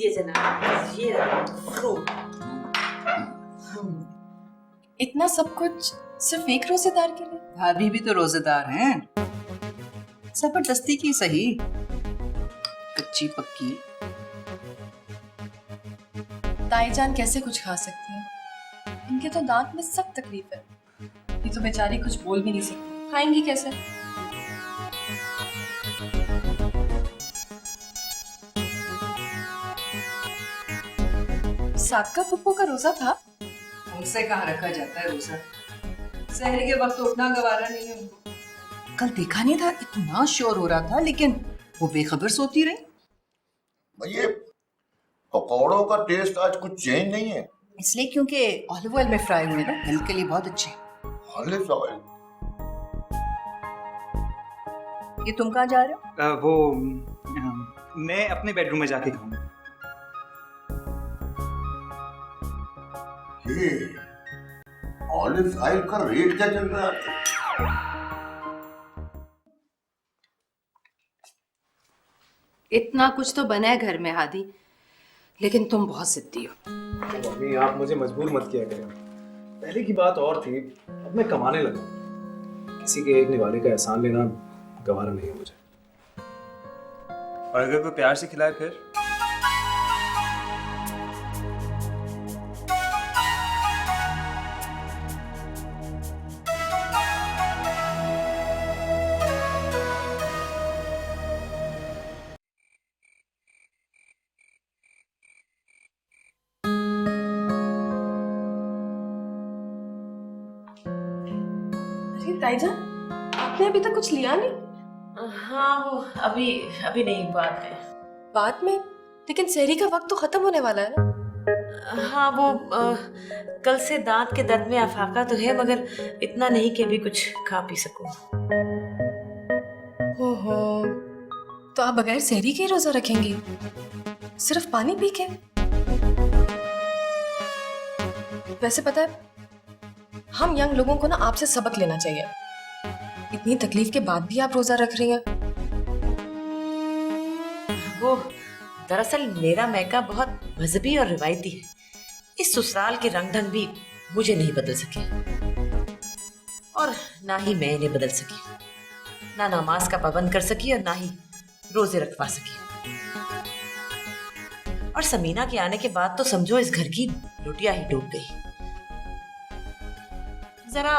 लीजिए जनाब, ये रहा फ्रूट। इतना सब कुछ सिर्फ एक रोजेदार के लिए? भाभी भी तो रोजेदार हैं, जबरदस्ती की सही, कच्ची पक्की। ताईजान कैसे कुछ खा सकती हैं? इनके तो दांत में सख्त तकलीफ है। ये तो बेचारी कुछ बोल भी नहीं सकती, खाएंगी कैसे? साका पप्पू का रोजा था? उनसे कहाँ रखा जाता है रोजा, सहर के वक्त उठना गवारा नहीं है उनको। कल देखा नहीं था, इतना शोर हो रहा था लेकिन वो बेखबर सोती रही। ये पकौड़ों का टेस्ट आज कुछ चेंज नहीं है। इसलिए क्योंकि ऑलिव ऑयल में फ्राई हुए ना, हेल्थ के लिए बहुत अच्छे। Olive oil? ये तुम कहाँ जा रहे हो? मैं अपने बेडरूम में जाके खाऊंगा। ये ऑलिव ऑयल का रेट क्या चल रहा है? इतना कुछ तो बना है घर में हादी, लेकिन तुम बहुत जिद्दी हो। तो मम्मी आप मुझे मजबूर मत किया करें। पहले की बात और थी, अब मैं कमाने लगा। किसी के एक निवाले का एहसान लेना गवारा नहीं है मुझे। और अगर कोई प्यार से खिलाए फिर? अरे ताईजान, आपने अभी तक कुछ लिया नहीं? हाँ वो अभी अभी नहीं, बाद में। बाद में? लेकिन सहरी का वक्त तो खत्म होने वाला है ना। हाँ वो कल से दांत के दर्द में अफाका तो है, मगर इतना नहीं कि अभी कुछ खा पी सकूं। ओहो, तो आप बगैर सहरी के ही रोजा रखेंगी? सिर्फ पानी पी के? वैसे पता है, हम यंग लोगों को ना आपसे सबक लेना चाहिए। इतनी तकलीफ के बाद भी आप रोजा रख रही हैं। वो दरअसल मेरा मैका बहुत मजहबी और रिवायती है। इस ससुराल के रंग ढंग भी मुझे नहीं बदल सके, और ना ही मैं इन्हें बदल सकी। ना नमाज का पाबंद कर सकी और ना ही रोजे रखवा सकी। और समीना के आने के बाद तो समझो इस घर की लुटिया ही डूब गई। जरा,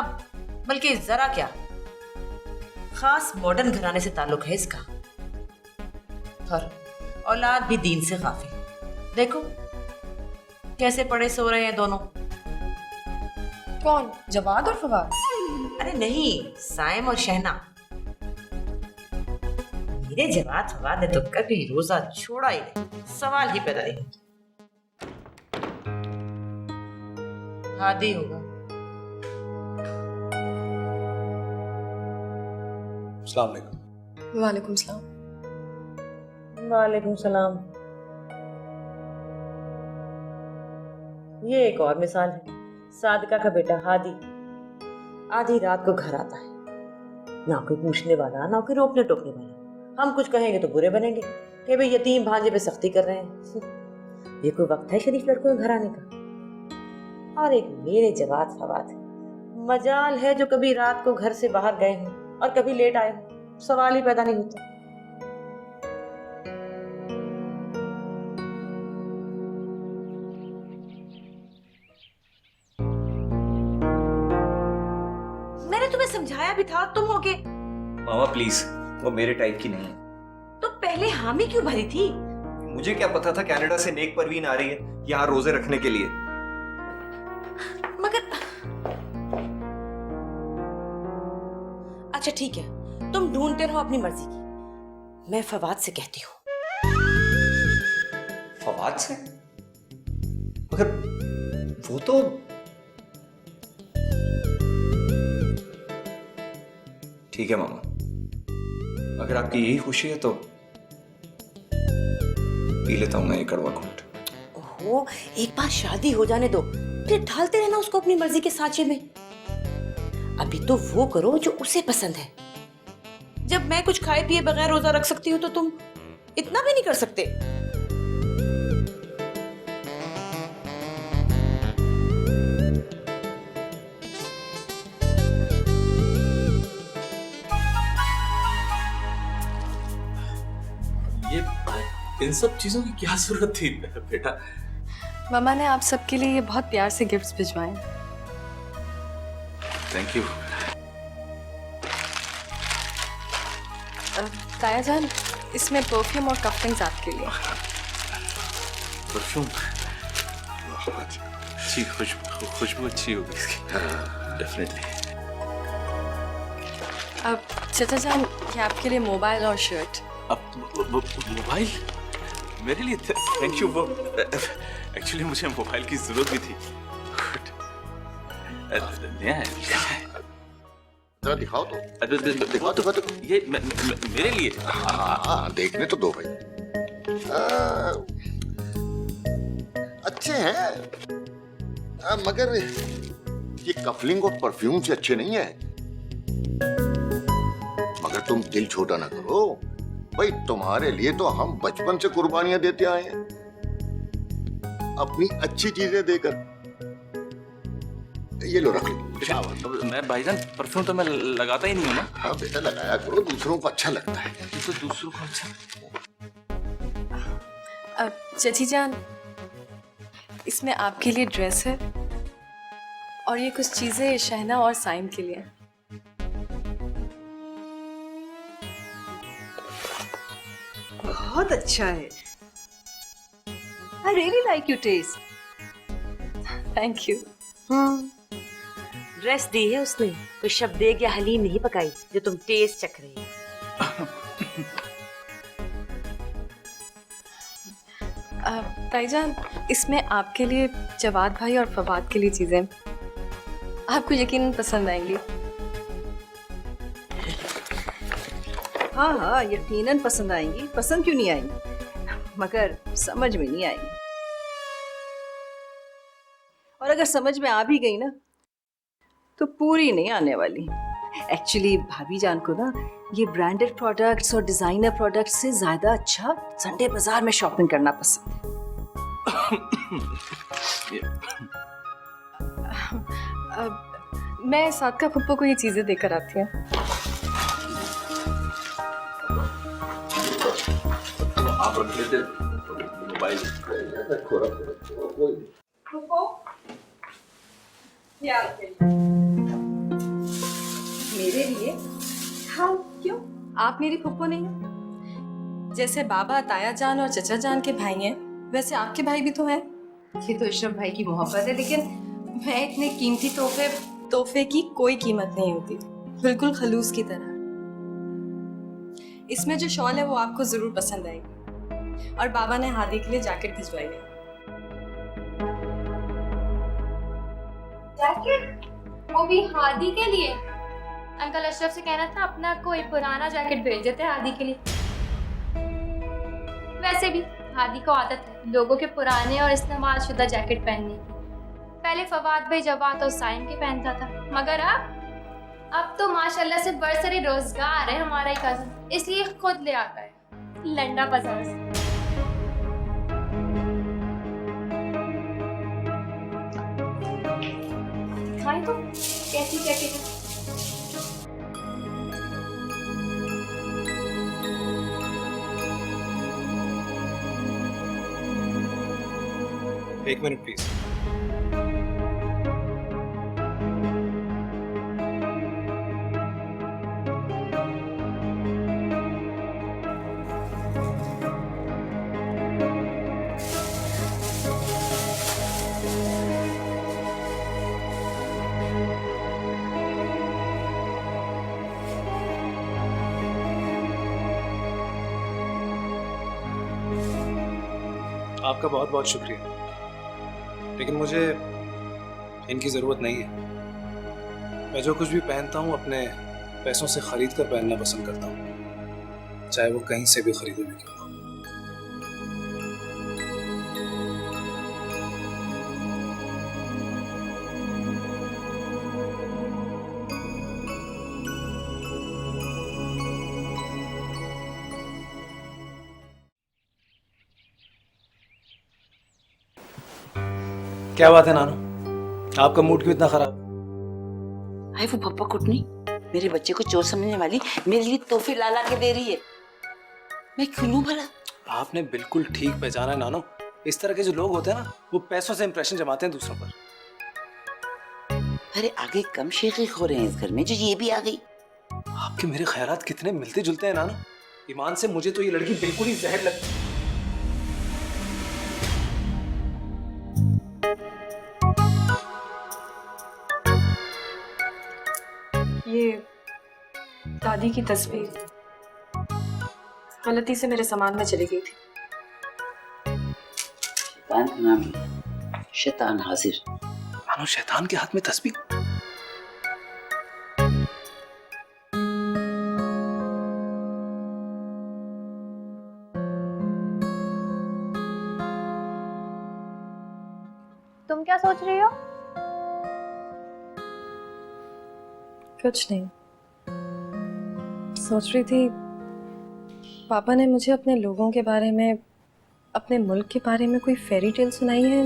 बल्कि जरा क्या, खास मॉडर्न घराने से ताल्लुक है इसका, और औलाद भी दीन से गाफिल। देखो कैसे पड़े सो रहे हैं दोनों। कौन, जवाद और फवाद? अरे नहीं, साइम और शहना। मेरे जवाद फवाद ने तो कभी रोजा छोड़ा ही नहीं, सवाल ही पैदा नहीं। हादी होगा। अस्सलाम वालेकुम। वालेकुम सलाम। वालेकुम सलाम। ये एक और मिसाल है। सादिका का बेटा हादी आधी रात को घर आता है, ना कोई पूछने वाला, ना कोई रोकने टोकने वाला। हम कुछ कहेंगे तो बुरे बनेंगे कि भाई यतीम भांजे पे सख्ती कर रहे हैं। ये कोई वक्त है शरीफ लड़कों के घर आने का? और एक मेरे जवाद फवाद, मजाल है जो कभी रात को घर से बाहर गए हों और कभी लेट आए हों, सवाल ही पैदा नहीं होता। मैंने तुम्हें समझाया भी था, तुम होगे। मामा प्लीज, वो मेरे टाइप की नहीं है। तो पहले हामी क्यों भरी थी? मुझे क्या पता था कनाडा से नेक परवीन आ रही है यहाँ रोजे रखने के लिए। मगर अच्छा ठीक है, तुम ढूंढते रहो अपनी मर्जी की। मैं फवाद से कहती हूँ। फवाद से? मगर वो तो ठीक है मामा, अगर आपकी यही खुशी है तो पी लेता हूं मैं ये कड़वा घूंट। ओहो, एक बार शादी हो जाने दो, फिर ढालते रहना उसको अपनी मर्जी के सांचे में। अभी तो वो करो जो उसे पसंद है। जब मैं कुछ खाए पिए बगैर रोजा रख सकती हूँ तो तुम इतना भी नहीं कर सकते? इन सब चीजों की क्या जरूरत थी बेटा? मामा ने आप सबके लिए ये बहुत प्यार से गिफ्ट्स भिजवाए। Thank you. ताया जान, इसमें परफ्यूम और कफ्टिंग्स आपके लिए। परफ्यूम अच्छी, खुशबू अच्छी होगी इसकी, डेफिनेटली। अब चाचा जान, ये आपके लिए मोबाइल और शर्ट। अब मोबाइल मेरे लिए? Thank you. वो एक्चुअली मुझे मोबाइल की जरूरत भी थी। नया है। जरा दिखाओ तो। दिखाओ तो। ये मेरे लिए? हाँ, देखने तो दो भाई। अच्छे हैं, मगर ये कफलिंग और परफ्यूम से अच्छे नहीं है। मगर तुम दिल छोटा ना करो भाई, तुम्हारे लिए तो हम बचपन से कुर्बानियां देते आए हैं, अपनी अच्छी चीजें देकर। ये लो, रख लो। मैं भाईजान परफ्यूम तो मैं लगाता ही नहीं हूँ ना। हाँ बेटा, लगाया करो, दूसरों को अच्छा लगता है। तो दूसरों को अच्छा। अब चाची जान, इसमें आपके लिए ड्रेस है और ये कुछ चीजें शहना और साइम के लिए। बहुत अच्छा है। I really like your taste. Thank you. Dress दी है उसने, कोई शब्देग या हलीम नहीं पकाई जो तुम टेस्ट चख रही हो। ताईजान, इसमें आपके लिए जवाद भाई और फवाद के लिए चीजें आपको यकीनन पसंद आएंगी। हाँ हाँ, यकीनन पसंद आएंगी। पसंद क्यों नहीं आएंगी, मगर समझ में नहीं आएंगी। और अगर समझ में आ भी गई ना, तो पूरी नहीं आने वाली। एक्चुअली भाभी जान को ना ये ब्रांडेड प्रोडक्ट्स और डिजाइनर प्रोडक्ट्स से ज्यादा अच्छा संडे बाजार में शॉपिंग करना पसंद है। मैं सादका फुप्पो को ये चीजें देकर आती हूँ। आप रख लेते मोबाइल। मेरे लिए? हाँ, क्यों? आप मेरी फुप्पो नहीं हैं? जैसे बाबा ताया जान और चचा जान के भाई हैं, वैसे आपके भाई भी तो हैं। ये तो इशरफ भाई की मोहब्बत है, लेकिन मैं इतने कीमती तोहफे की कोई कीमत नहीं होती, बिल्कुल खलूस की तरह। इसमें जो शॉल है वो आपको जरूर पसंद आएगी। और बाबा ने हादी के लिए जैकेट भिजवाई है। जैकेट? वो भी हादी के लिए? अंकल अशरफ से कहना था अपना कोई पुराना जैकेट भेज देते हादी के लिए। वैसे भी हादी को आदत है लोगों के पुराने और इस्तेमाल शुदा जैकेट पहनने की। पहले फवाद भाई जब आता तो साइम के पहनता था, मगर अब तो माशाल्लाह से बरसरे रोजगार है हमारा ही कजन, इसलिए खुद ले आता है लंडा बाजार से। दिखाई तो कैसी जैकेट है। एक मिनट प्लीज। आपका बहुत बहुत शुक्रिया, लेकिन मुझे इनकी ज़रूरत नहीं है। मैं जो कुछ भी पहनता हूँ अपने पैसों से खरीद कर पहनना पसंद करता हूँ, चाहे वो कहीं से भी खरीदे भी क्यों। क्या बात है नानू, आपका मूड क्यों इतना खराब? हाय, वो पप्पा कुटनी मेरे बच्चे को चोर समझने वाली मेरे लिए तोहफे ला ला के दे रही है। मैं क्यों लूं भला? आपने बिल्कुल ठीक पहचाना है नानो। इस तरह के जो लोग होते हैं ना, वो पैसों से इंप्रेशन जमाते हैं दूसरों पर। अरे आगे कम शेखी हो रहे हैं इस घर में जो ये भी आ गई। आपके मेरे ख्यालात कितने मिलते जुलते हैं नानो। ईमान से मुझे तो ये लड़की बिल्कुल ही जहर लगती। ये दादी की तस्वीर गलती से मेरे सामान में चली गई थी। शैतान का नाम लिया, शैतान हाजिर। नानो शैतान के हाथ में तस्बीह। तुम क्या सोच रही हो? कुछ नहीं, सोच रही थी पापा ने मुझे अपने लोगों के बारे में, अपने मुल्क के बारे में कोई फेरी टेल सुनाई है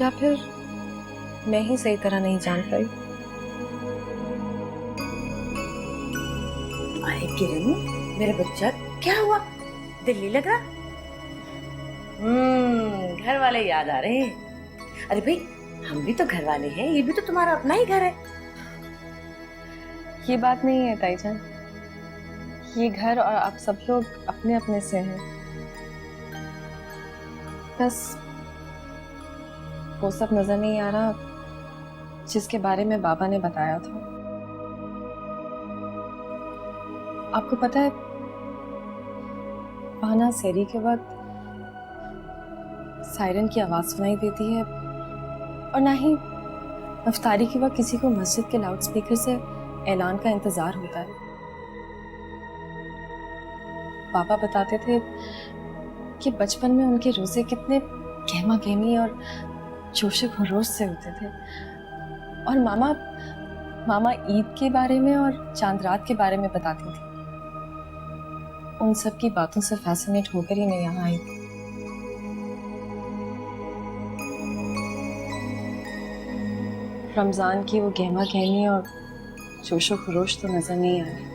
या फिर मैं ही सही तरह नहीं जान पाई। अरे किरण, मेरा बच्चा क्या हुआ? दिल्ली लग रहा? घर वाले याद आ रहे हैं। अरे भाई, हम भी तो घर वाले हैं, ये भी तो तुम्हारा अपना ही घर है। ये बात नहीं है ताई जान, ये घर और आप सब लोग अपने अपने से हैं। बस वो सब नजर नहीं आ रहा जिसके बारे में बाबा ने बताया था। आपको पता है, वहां सेरी के वक्त सायरन की आवाज सुनाई देती है और ना ही इफ्तारी के वक्त किसी को मस्जिद के लाउडस्पीकर से ऐलान का इंतजार होता है। पापा बताते थे कि बचपन में उनके रोजे कितने गहमा गहमी और जोश खरोश से होते थे। और मामा ईद के बारे में और चांद रात के बारे में बताती थी। उन सब की बातों से फैसिनेट होकर ही मैं यहाँ आई थी। रमजान की वो गहमा गहमी और जोशो खरोश तो नजर नहीं आ रही।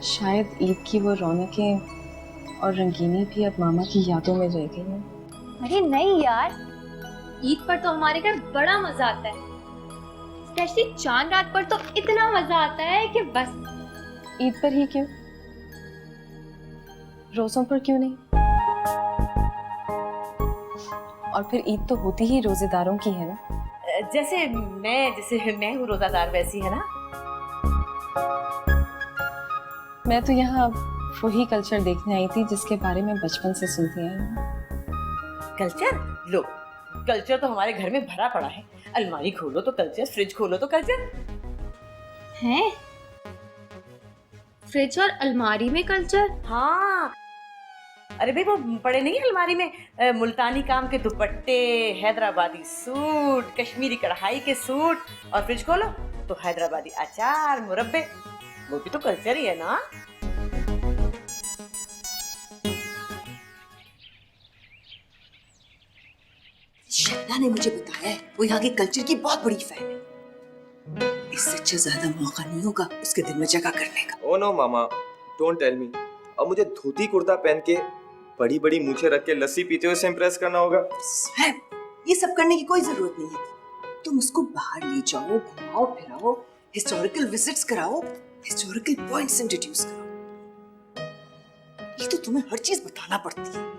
शायद ईद की वो रौनकें और रंगीनी भी अब मामा की यादों में रह गई हैं। अरे नहीं यार, ईद पर तो हमारे घर बड़ा मजा आता है। स्पेशली चांद रात पर तो इतना मजा आता है कि बस। ईद पर ही क्यों, रोजों पर क्यों नहीं? और फिर ईद तो होती ही रोजेदारों की है ना। जैसे मैं हूँ रोजादार, वैसी है ना। मैं तो यहाँ वही कल्चर देखने आई थी जिसके बारे में बचपन से सुनती आई हूँ। कल्चर? लो, कल्चर तो हमारे घर में भरा पड़ा है। अलमारी खोलो तो कल्चर, फ्रिज खोलो तो कल्चर हैं। फ्रिज और अलमारी में कल्चर? हाँ। अरे भाई, वो पड़े नहीं अलमारी में मुल्तानी काम के दुपट्टे, हैदराबादी सूट, कश्मीरी कढ़ाई के सूट। और फ्रिज खोलो तो हैदराबादी अचार, मुरब्बे। वो भी तो कल्चर ही है ना। शैला ने मुझे बताया है वो यहाँ के कल्चर की बहुत बड़ी फैन है। इससे अच्छा ज्यादा मौका नहीं होगा उसके दिल में जगह करने का। ओ नो मामा, डोंट टेल मी। अब मुझे धोती कुर्ता पहन के बड़ी बड़ी मूछें रख के लस्सी पीते हुए इम्प्रेस करना होगा? ये सब करने की कोई जरूरत नहीं है। तुम उसको बाहर ले जाओ, घुमाओ फिराओ, हिस्टोरिकल विजिट्स कराओ, हिस्टोरिकल पॉइंट्स इंट्रोड्यूस कराओ। ये तो तुम्हें हर चीज बताना पड़ती है।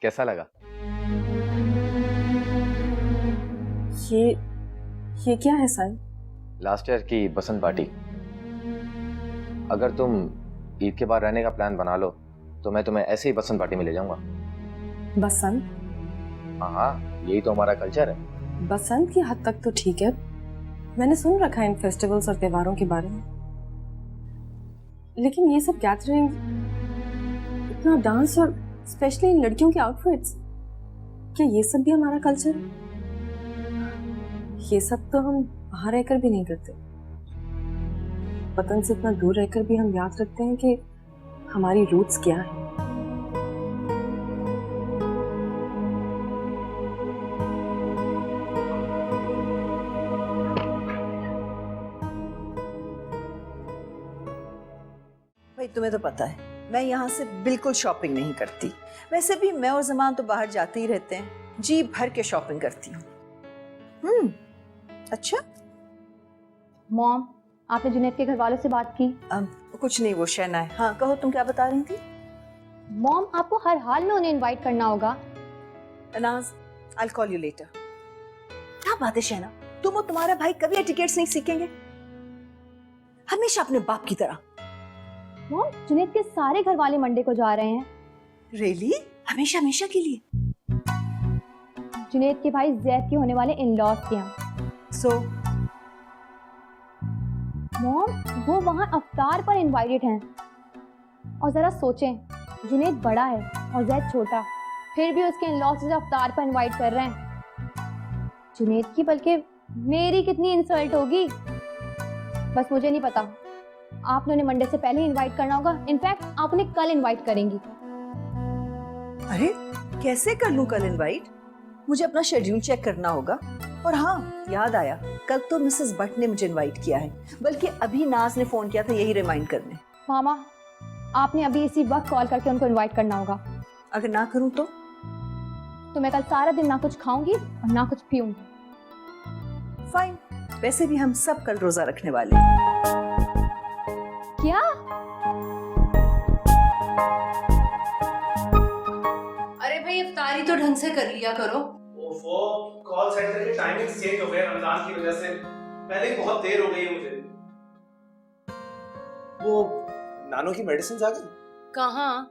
कैसा लगा? ये क्या है सन? लास्ट ईयर की बसंत पार्टी। अगर तुम ईद के बाद रहने का प्लान बना लो तो मैं तुम्हें ऐसे ही बसंत पार्टी में ले जाऊंगा। बसंत? हाँ, यही तो हमारा कल्चर है। बसंत की हद तक तो ठीक है, मैंने सुन रखा है इन फेस्टिवल्स और त्योहारों के बारे में, लेकिन ये सब गैदरिंग, इतना डांस और स्पेशली इन लड़कियों के आउटफिट्स, क्या ये सब भी हमारा कल्चर है? ये सब तो हम बाहर रहकर भी नहीं करते। वतन से इतना दूर रहकर भी हम याद रखते हैं कि हमारी रूट्स क्या है। भाई तुम्हें तो पता है मैं यहाँ से बिल्कुल शॉपिंग नहीं करती। वैसे भी मैं और जमान तो बाहर जाते ही रहते हैं, जी भर के शॉपिंग करती हूँ। अच्छा मॉम, आपने जुनैद के घर वालों से बात की? कुछ नहीं, वो शहना है। हाँ कहो, तुम क्या बता रही थी? मॉम, आपको हर हाल में उन्हें इनवाइट करना होगा। अनाज, I'll call you later। क्या बात है शहना, तुम और तुम्हारा भाई कभी एटिकेट्स नहीं सीखेंगे, हमेशा अपने बाप की तरह। मॉम, जुनैद के सारे घर वाले मंडे को जा रहे हैं। रियली? हमेशा हमेशा के लिए? जुनैद के भाई जैद के होने वाले इन-लॉज के यहाँ। सो मॉम, वो वहाँ अफ्तार पर इनवाइटेड हैं। और जरा सोचें, जुनैद बड़ा है और जैद छोटा, फिर भी उसके इन-लॉज उसे अफ्तार पर इनवाइट कर रहे हैं। जुनैद की बल्कि मेरी कितनी इंसल्ट होगी, बस मुझे नहीं पता। आपने उन्हें मंडे से पहले ही इनवाइट करना होगा। इनफैक्ट आप उन्हें कल इनवाइट करेंगी। अरे कैसे कर लूं कल इनवाइट? मुझे अपना शेड्यूल चेक करना होगा। और हाँ, याद आया, कल तो मिसेस भट्ट ने मुझे इनवाइट किया है, बल्कि अभी नाज ने फोन किया था यही रिमाइंड करने। मामा, आपने अभी इसी वक्त कॉल करके उनको इनवाइट करना होगा। अगर ना करूं तो मैं कल सारा दिन ना कुछ खाऊंगी और ना कुछ पीऊंगी। फाइन, वैसे भी हम सब कल रोजा रखने वाले हैं। क्या? अरे भाई, इफ्तारी तो ढंग से कर लिया करो। वो कॉल सेंटर के टाइमिंग चेंज हो गए रमजान की वजह से, पहले ही बहुत देर हो गई है मुझे। वो नानो की मेडिसिन आ गई? कहाँ?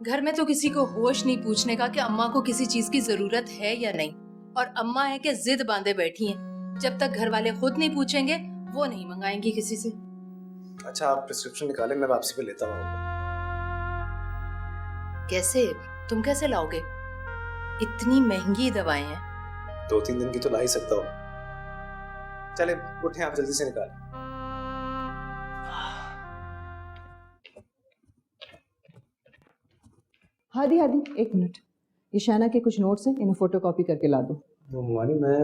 घर में तो किसी को होश नहीं पूछने का कि अम्मा को किसी चीज की जरूरत है या नहीं, और अम्मा है कि जिद बांधे बैठी हैं। जब तक घर वाले खुद नहीं पूछेंगे वो नहीं मंगाएंगी किसी से। अच्छा, आप प्रिस्क्रिप्शन निकालें, मैं वापसी पे लेता हूँ। कैसे? तुम कैसे लाओगे? इतनी महंगी दवाएं हैं। 2-3 दिन की तो ला ही सकता हूँ। चले उठे, आप जल्दी से निकालें। हादी हादी, एक मिनट, ये शहना के कुछ नोट्स हैं, इन्हें फोटोकॉपी करके ला दो। वो मुआनी, मैं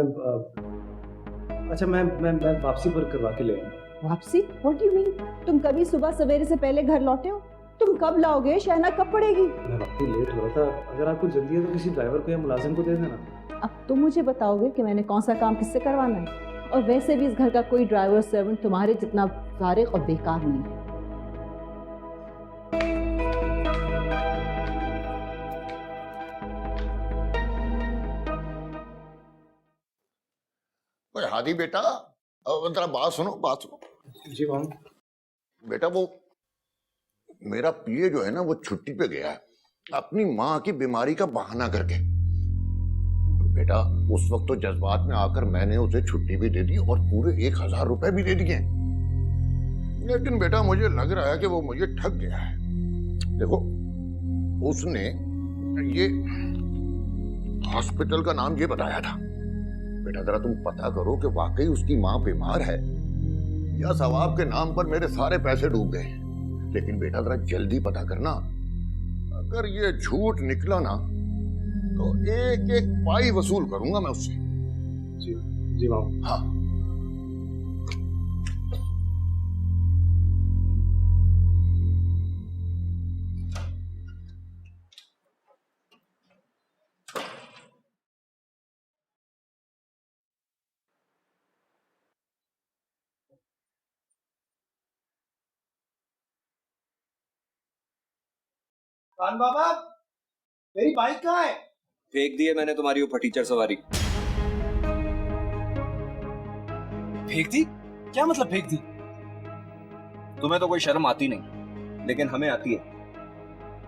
वापसी पर करवा के ले आऊँगा। वापसी? What do you mean? तुम कभी सुबह सवेरे से पहले घर लौटे हो? तुम कब लाओगे? शहना कब पड़ेगी? मैं वक्ती लेट हो रहा था, अगर आपको जल्दी है तो किसी ड्राइवर को या मुलाजिम को दे देना। अब तुम मुझे बताओगे कि मैंने कौन सा काम किससे करवाना है? और वैसे भी इस घर का कोई ड्राइवर सर्वेंट तुम्हारे जितना फारिग और बेकार नहीं है। ओए हादी बेटा, जरा बात सुनो। जी माम। बेटा, वो मेरा पीए जो है ना, वो छुट्टी पे गया है अपनी माँ की बीमारी का बहाना करके। बेटा, उस वक्त तो जज्बात में आकर मैंने उसे छुट्टी भी दे दी और पूरे 1000 रुपए भी दे दिए, लेकिन बेटा मुझे लग रहा है कि वो मुझे ठग गया है। देखो, उसने ये हॉस्पिटल का नाम ये बताया था। बेटा जरा तुम पता करो कि वाकई उसकी माँ बीमार है या सवाब के नाम पर मेरे सारे पैसे डूब गए। लेकिन बेटा जरा जल्दी पता करना, अगर ये झूठ निकला ना तो एक एक पाई वसूल करूंगा मैं उससे। जी माम। हाँ। कान बाबा, मेरी बाइक कहाँ है? फेंक दिए मैंने तुम्हारी ऊपर टीचर सवारी। फेंक दी? क्या मतलब फेंक दी? तुम्हें तो कोई शर्म आती नहीं, लेकिन हमें आती है।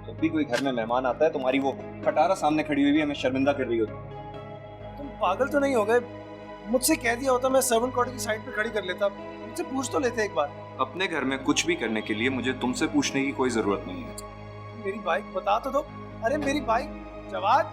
जब भी कोई घर में मेहमान आता है, तुम्हारी वो खटारा सामने खड़ी हुई भी हमें शर्मिंदा कर रही होती। तुम पागल तो नहीं हो गए? मुझसे कह दिया होता मैं सर्वेंट क्वार्टर की साइड पे खड़ी कर लेता। मुझसे पूछ तो लेते एक बार। अपने घर में कुछ भी करने के लिए मुझे तुमसे पूछने की कोई जरूरत नहीं है। मेरी बाइक बता तो दो। अरे मेरी बाइक जवाद।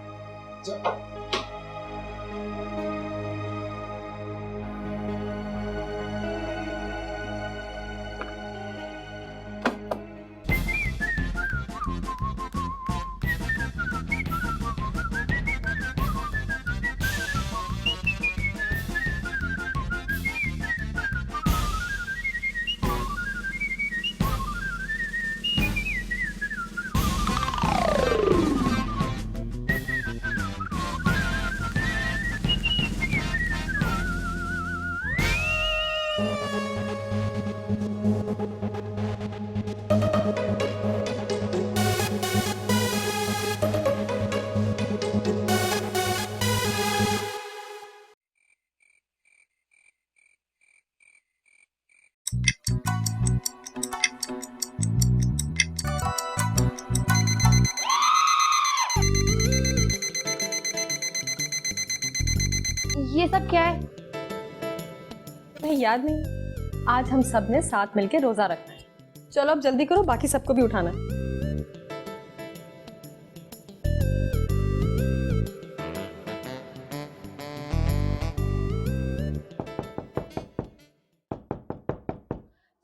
ये सब क्या है? नहीं याद नहीं। आज हम सब ने साथ मिलके रोजा रखना है। चलो अब जल्दी करो, बाकी सबको भी उठाना है।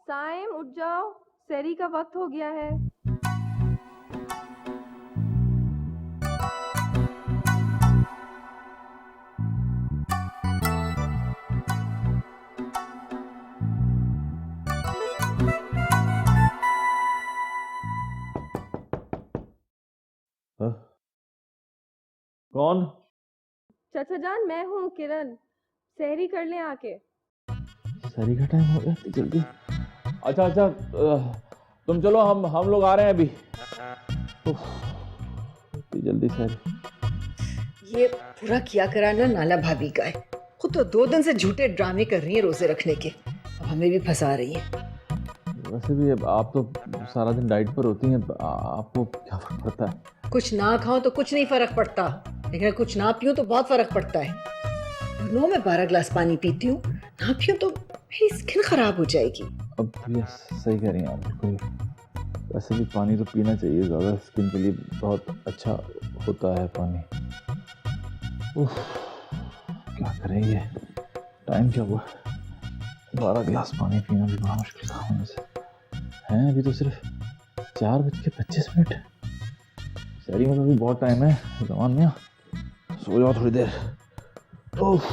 साइम उठ जाओ, सहरी का वक्त हो गया है। कौन? चाचा जान, मैं हूँ किरण। सहरी कर ले आके। सहरी का टाइम हो गया जल्दी। अच्छा अच्छा, तुम चलो, हम लोग आ रहे हैं अभी। जल्दी सहरी। ये पूरा किया करा ना नाला भाभी का है। खुद तो 2 दिन से झूठे ड्रामे कर रही है रोजे रखने के, अब हमें भी फंसा रही है। वैसे भी आप तो सारा दिन डाइट पर होती हैं, आपको क्या फर्क पड़ता है? कुछ ना खाओ तो कुछ नहीं फर्क पड़ता, लेकिन कुछ ना पियो तो बहुत फर्क पड़ता है। नो, मैं 12 ग्लास पानी पीती हूँ, ना पियो तो मेरी स्किन खराब हो जाएगी। अब ये सही कह रही हैं आप बिल्कुल। वैसे भी पानी तो पीना चाहिए, ज़्यादा स्किन के लिए बहुत अच्छा होता है पानी। उफ, क्या करें, ये टाइम क्या हुआ? 12 ग्लास पानी पीना भी बड़ा मुश्किल काम है से हैं। अभी तो सिर्फ 4:25। सहरी में तो अभी बहुत टाइम है। जवान मियाँ सो जाओ थोड़ी देर। ओह,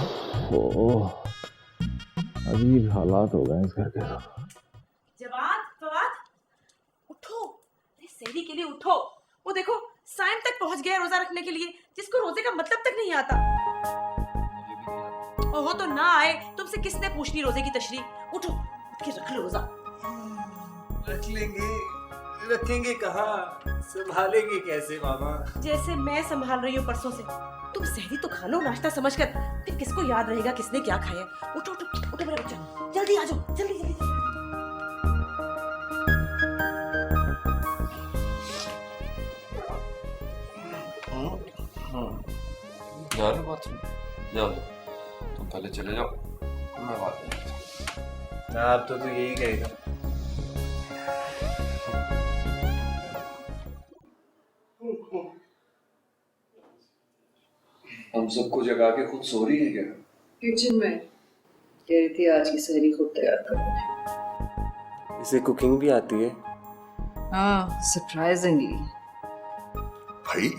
अजीब हालात हो गए इस घर के। जवाद, फवाद, उठो। अरे सहरी के लिए उठो। वो देखो साइम तक पहुंच गया रोजा रखने के लिए, जिसको रोजे का मतलब तक नहीं आता। ओहो, तो ना आए, तुमसे किसने पूछनी रोजे की तशरीह? उठो, उठ के रख लो रोजा। रख लेंगे, रखेंगे कहाँ, संभालेंगे कैसे मामा? जैसे मैं संभाल रही हूँ परसों से। तुम सहरी तो खा लो नाश्ता समझकर, फिर किसको याद रहेगा किसने क्या खाया। उठो उठो उठो मेरा बच्चा, जल्दी आ जाओ, जल्दी जल्दी। जा रहे बाथरूम? जाओ, तुम पहले चले जाओ, मैं बात नहीं करता। अब तो तू यही कहेगा। हम सबको जगा के खुद सो रही है क्या? किचन में कह रही थी आज की सहरी खुद तैयार करो। इसे कुकिंग भी आती है? हाँ, सरप्राइजिंगली। भाई,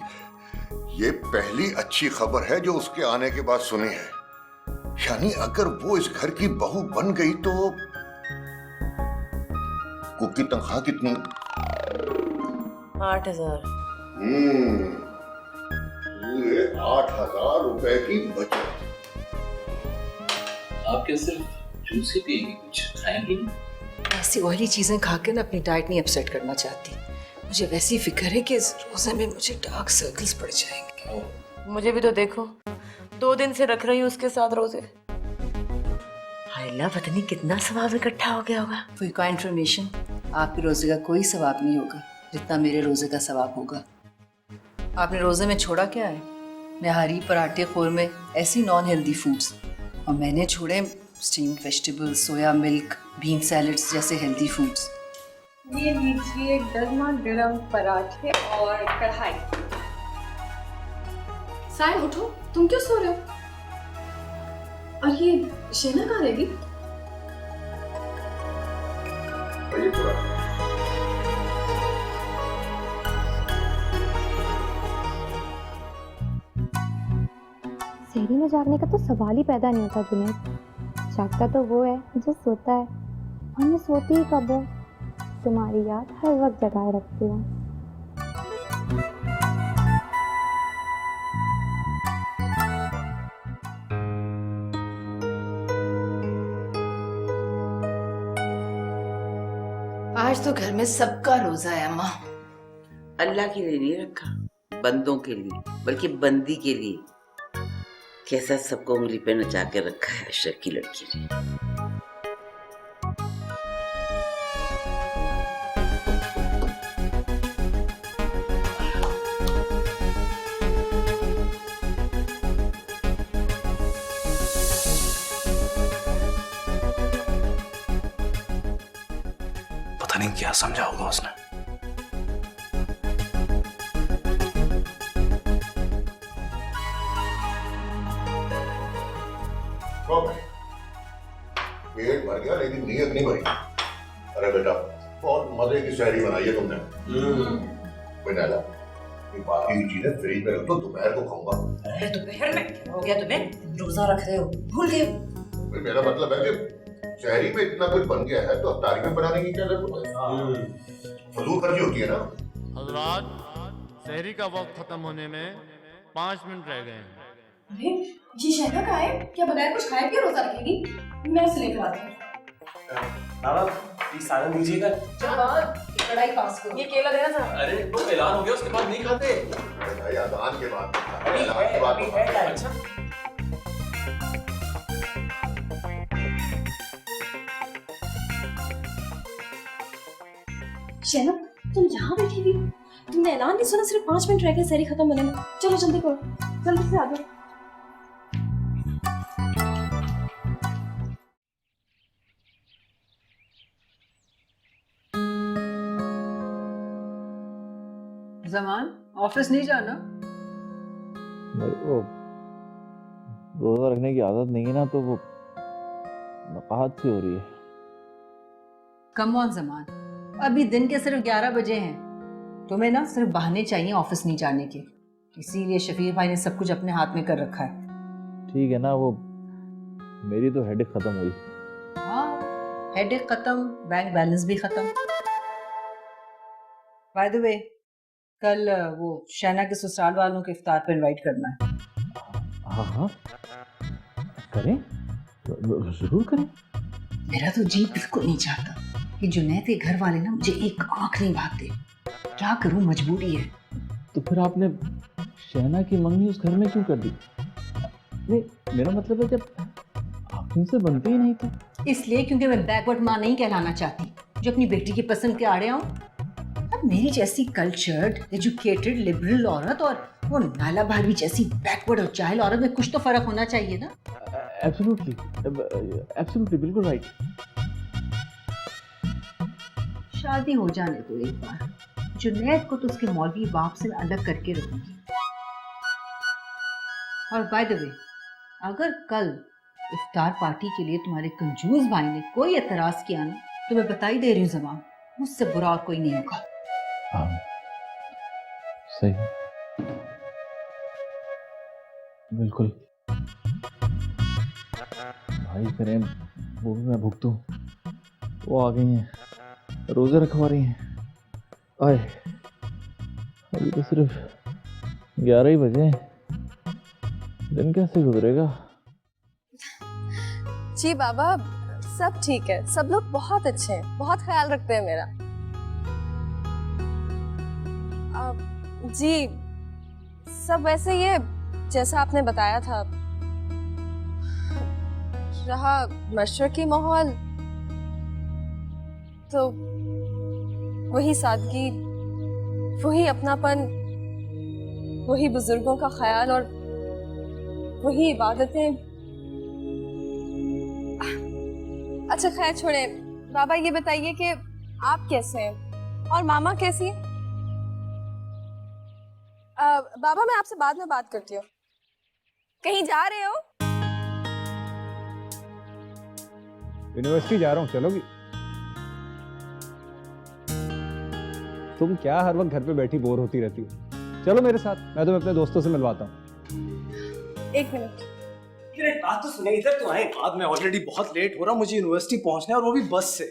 ये पहली अच्छी खबर है जो उसके आने के बाद सुनी है। यानी अगर वो इस घर की बहू बन गई तो कुक की तनख्वाह कितनी? 8,000। पूरे 8,000 रुपए की बचत। आप क्या सिर्फ जूस ही पिएंगे, कुछ खाएंगे? ऐसी ऑयली चीजें खा के ना अपनी डाइट नहीं अपसेट करना चाहती। मुझे वैसी फिक्र है कि इस रोजे में मुझे डार्क सर्कल्स पड़ जाएंगे। मुझे भी तो देखो, 2 दिन से रख रही हूँ उसके साथ रोजे। हाय अल्लाह, पता नहीं कितना सवाब इकट्ठा हो गया होगा। फॉर योर इन्फॉर्मेशन, आपके रोजे का कोई सवाब नहीं होगा जितना मेरे रोजे का सवाब होगा। आपने रोजे में छोड़ा क्या है? नहारी, पराठे, खुरमे, ऐसी नॉन हेल्दी फूड्स, और मैंने छोड़े steamed vegetables, soya milk, bean salads जैसे हेल्दी फूड्स। ये लीजिए गर्मा गर्म पराठे और कढ़ाई। सायम उठो, तुम क्यों सो रहे हो? और ये शहना कहाँ रहेगी? शहरी में जागने का तो सवाल ही पैदा नहीं होता जुनैद। जागता तो वो है जो सोता है, और मैं सोती ही कब हूँ। तुम्हारी याद हर वक्त जगाए रखती है। आज तो घर में सबका रोजा है अम्मा। अल्लाह के लिए नहीं रखा, बंदों के लिए, बल्कि बंदी के लिए। कैसा सबको उंगली पे नचा के रखा है अशरफ की लड़की ने। पता नहीं क्या समझा होगा उसने। पेट भर गया लेकिन नीयत नहीं भरी। अरे बेटा, बहुत मजे की सहरी बनाई है तुमने। बिनाला, ये बाकी की चीजें फ्रिज में रख दो, दोपहर को खाऊंगा। अरे दोपहर में क्या हो गया तुम्हें? रोजा रख रहे हो, भूल गए? मेरा मतलब है कि शहरी में इतना कुछ बन गया है तो अफ्तारी में बनाने की क्या जरूरत है? फजूल खर्ची होती है ना। हजरात, शहरी का वक्त खत्म होने में 5 मिनट रह गए हैं। अरे ये शहना कहाँ है? क्या बगैर कुछ खाए के रोजा रखेगी? मैं उसे लेकर आती हूँ। बाबा प्लीज सालन दीजिएगा। कढ़ाई पास करो। ये केला देना था। अरे तो ऐलान हो गया, उसके बाद नहीं खाते। अरे भाई अजान के बाद, अच्छा शहना, तुम यहाँ बैठी हुई, तुमने ऐलान नहीं सुना? सिर्फ 5 मिनट रह गए सहरी खत्म होने में। चलो जल्दी करो, जल्दी से आ जाओ। जमान, ऑफिस नहीं जाना? मेरे को रोजा रखने की आदत नहीं है ना, तो वो नकाहत सी हो रही है। कम ऑन जमान, अभी दिन के सिर्फ 11 बजे हैं। तुम्हें ना सिर्फ बहाने चाहिए ऑफिस नहीं जाने के, इसीलिए शफीर भाई ने सब कुछ अपने हाथ में कर रखा है। ठीक है ना, वो मेरी तो हेडेक खत्म हुई। हाँ, हेडेक खत्म, बैंक बैलेंस भी खत्म। बाय द वे, कल वो शहना के ससुराल वालों के इफ्तार पर इनवाइट करना है। हाँ हाँ, करें, जरूर करें। मेरा तो जी बिल्कुल नहीं चाहता कि जुनैद के घर वाले ना मुझे एक आंख नहीं भागते। क्या करूं, मजबूरी है। तो फिर आपने शहना की मंगनी उस घर में क्यों कर दी? नहीं, मेरा मतलब है जब आप उनसे बनते ही नहीं थे। इसलिए क्योंकि मैं बैकवर्ड माँ नहीं कहलाना चाहती जो अपनी बेटी की पसंद के आड़े आऊं। अब मेरी जैसी कल्चर्ड, एजुकेटेड, लिबरल औरत और वो नाला भाभी जैसी बैकवर्ड और जाहिल औरत में कुछ तो फर्क होना चाहिए ना। एब्सोल्युटली, एब्सोल्युटली, बिल्कुल राइट। शादी हो जाने दो एक बार। जुनैद को तो उसके मौलवी बाप से अलग करके रखूंगी। और बाय द वे, अगर कल इफ्तार पार्टी के लिए तुम्हारे कंजूस भाई ने कोई एतराज किया ना, तो मैं बता ही दे रही हूँ जमान, मुझसे बुरा और कोई नहीं होगा। हाँ, सही, बिल्कुल। भाई करें, वो भी मैं भुगतूं। वो आ गई हैं, रोजे रखवा रही हैं। आए, अभी तो सिर्फ 11 ही बजे हैं। दिन कैसे गुजरेगा? जी बाबा, सब ठीक है, सब लोग बहुत अच्छे हैं, बहुत ख्याल रखते हैं मेरा। जी सब वैसे ही है जैसा आपने बताया था। रहा मशरकी माहौल तो वही सादगी, वही अपनापन, वही बुजुर्गों का ख्याल और वही इबादतें। अच्छा खैर छोड़े, बाबा ये बताइए कि आप कैसे हैं और मामा कैसी है? बाबा मैं आपसे बाद में बात करती हूँ। कहीं जा रहे हो? यूनिवर्सिटी जा रहा हूँ, चलोगी? तुम क्या हर वक्त घर पे बैठी बोर होती रहती हो? चलो मेरे साथ, मैं तुम्हें अपने दोस्तों से मिलवाता हूँ। एक मिनट, एक बात तो सुने, इधर तो आए। बाद में ऑलरेडी बहुत लेट हो रहा, मुझे यूनिवर्सिटी पहुंचना है और वो भी बस से।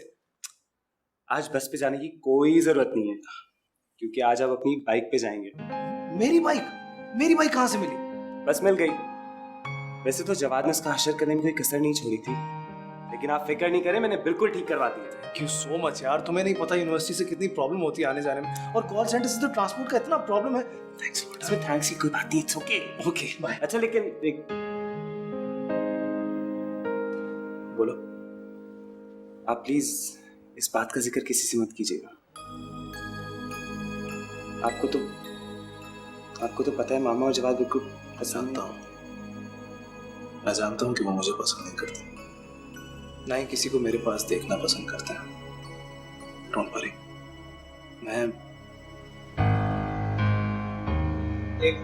आज बस पे जाने की कोई जरूरत नहीं है क्योंकि आज आप अपनी बाइक पे जाएंगे। मेरी बाइक कहाँ से मिली? बस मिल गई। वैसे तो जवाद ने उसका हशर करने में कोई कसर नहीं छोड़ी थी, लेकिन आप फिक्र नहीं करें, मैंने बिल्कुल ठीक करवा दी है। थैंक यू सो मच यार, तुम्हें नहीं पता यूनिवर्सिटी से कितनी प्रॉब्लम होती है आने जाने में, और कॉल सेंटर से तो ट्रांसपोर्ट का इतना प्रॉब्लम है। थैंक्स इसमें थैंक्स की कोई बात नहीं, इट्स ओके। Okay bye. अच्छा लेकिन एक बोलो, आप प्लीज इस बात का जिक्र किसी से मत कीजिएगा। आपको तो पता है मामा और जवाद बिल्कुल पसंद हूँ। मैं जानता हूँ कि वो मुझे पसंद नहीं करती, ना ही किसी को मेरे पास देखना पसंद करते हैं। डोंट वरी, मैं एक